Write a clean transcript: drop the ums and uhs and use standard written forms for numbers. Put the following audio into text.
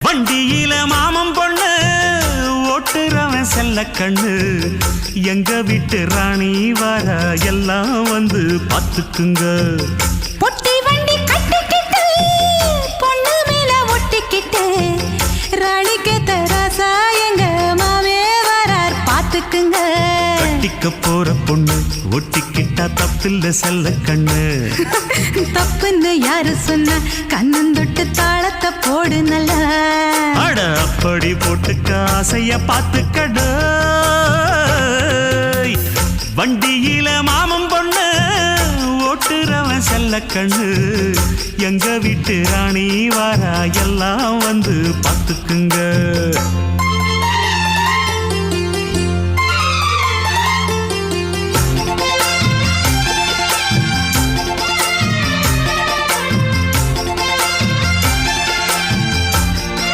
வண்டியில மாமன் பொண்ணு ஓட்டுறவன் செல்ல கண்ணு எங்க வீட்டு ராணி வர எல்லாம் வந்து பார்த்துக்குங்க. பொட்டி வண்டி கட்டிக்கிட்டு பொண்ணு மேல ஒட்டிக்கிட்டு ராணிக்கு தராசா எங்க மாமே வரார் பார்த்துக்குங்க. கட்டிக்க போற பொண்ணு ஒட்டிக்கிட்டா தப்பில்ல செல்ல கண்ணு. தப்புன்னு யாரு சொன்ன கண்ணந்தொட்டு தாளத்தை போடு நல்லா. அட அப்படி போட்டுக்க ஆசைய பார்த்துக்கட. வண்டியில மாமன் பொண்ணு ஓட்டுறவன் செல்ல கண்ணு எங்க வீட்டு ராணி வாரா எல்லாம் வந்து பார்த்துக்குங்க.